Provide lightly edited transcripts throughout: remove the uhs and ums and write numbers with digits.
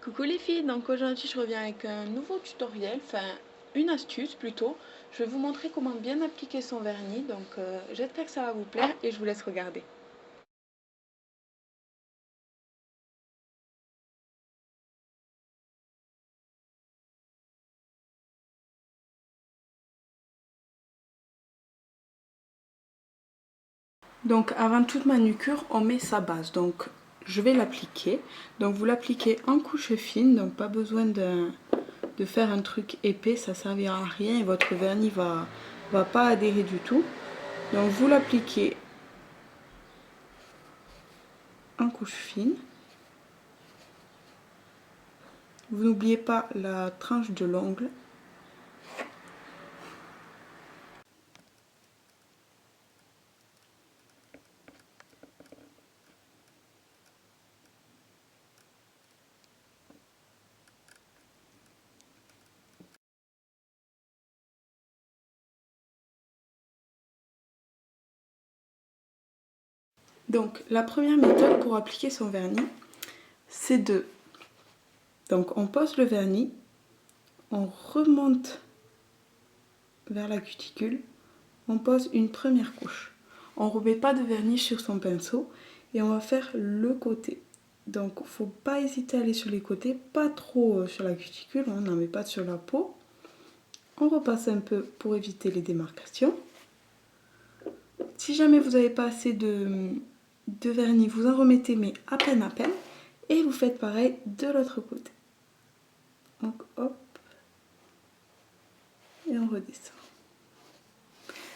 Coucou les filles, donc aujourd'hui je reviens avec un nouveau tutoriel, enfin une astuce plutôt. Je vais vous montrer comment bien appliquer son vernis, donc j'espère que ça va vous plaire et je vous laisse regarder. Donc avant toute manucure, on met sa base, donc je vais l'appliquer. Donc vous l'appliquez en couche fine, donc pas besoin de faire un truc épais, ça servira à rien et votre vernis va pas adhérer du tout. Donc vous l'appliquez en couche fine. Vous n'oubliez pas la tranche de l'ongle. Donc la première méthode pour appliquer son vernis, c'est donc on pose le vernis, on remonte vers la cuticule, on pose une première couche. On ne remet pas de vernis sur son pinceau et on va faire le côté. Donc il ne faut pas hésiter à aller sur les côtés, pas trop sur la cuticule, on n'en met pas sur la peau. On repasse un peu pour éviter les démarcations. Si jamais vous n'avez pas assez de vernis, vous en remettez mais à peine. Et vous faites pareil de l'autre côté. Donc hop, et on redescend.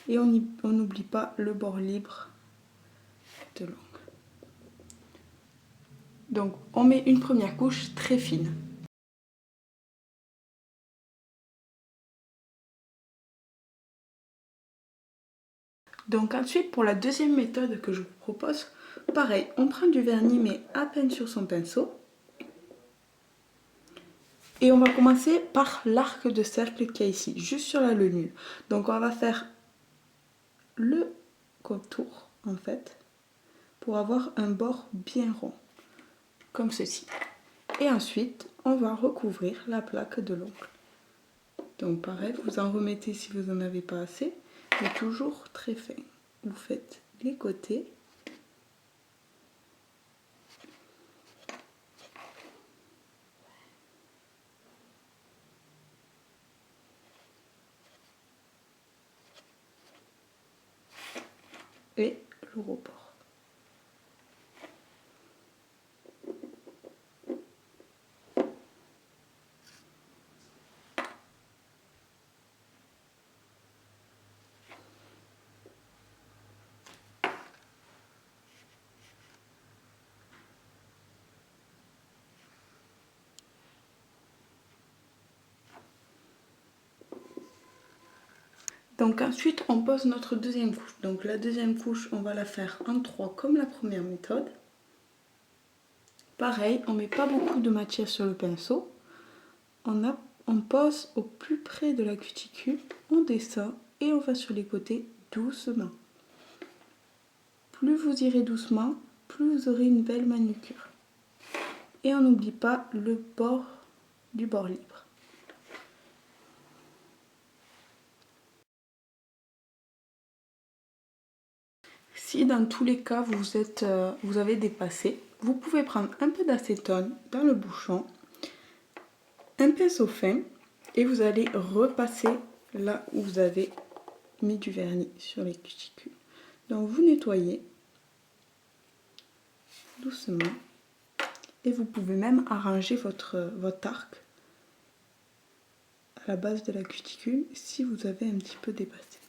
Et on n'oublie pas le bord libre de l'ongle. Donc on met une première couche très fine. Donc ensuite pour la deuxième méthode que je vous propose, pareil, on prend du vernis mais à peine sur son pinceau. Et on va commencer par l'arc de cercle qu'il y a ici, juste sur la lunule. Donc on va faire le contour en fait, pour avoir un bord bien rond, comme ceci. Et ensuite, on va recouvrir la plaque de l'ongle. Donc pareil, vous en remettez si vous n'en avez pas assez, mais toujours très fin. Vous faites les côtés. Et le rebord. Donc ensuite, on pose notre deuxième couche. Donc la deuxième couche, on va la faire en 3 comme la première méthode. Pareil, on ne met pas beaucoup de matière sur le pinceau. On pose au plus près de la cuticule, on descend et on va sur les côtés doucement. Plus vous irez doucement, plus vous aurez une belle manucure. Et on n'oublie pas le bord du bord libre. Si dans tous les cas vous avez dépassé, vous pouvez prendre un peu d'acétone dans le bouchon, un pinceau fin et vous allez repasser là où vous avez mis du vernis sur les cuticules. Donc vous nettoyez doucement et vous pouvez même arranger votre arc à la base de la cuticule si vous avez un petit peu dépassé.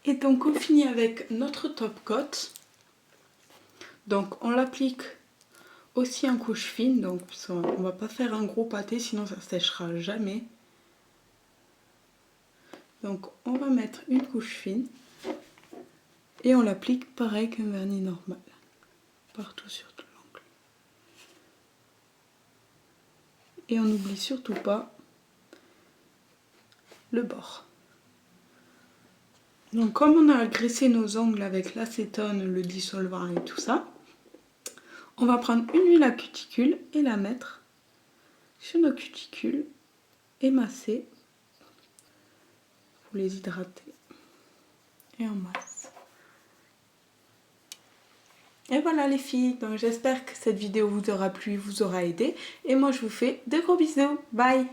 Et donc on finit avec notre top coat. Donc on l'applique aussi en couche fine, donc on ne va pas faire un gros pâté sinon ça séchera jamais. Donc on va mettre une couche fine et on l'applique pareil qu'un vernis normal, partout sur tout l'ongle. Et on n'oublie surtout pas le bord. Donc comme on a graissé nos ongles avec l'acétone, le dissolvant et tout ça, on va prendre une huile à cuticule et la mettre sur nos cuticules et masser pour les hydrater. Et on masse. Et voilà les filles, donc j'espère que cette vidéo vous aura plu, vous aura aidé. Et moi je vous fais de gros bisous. Bye!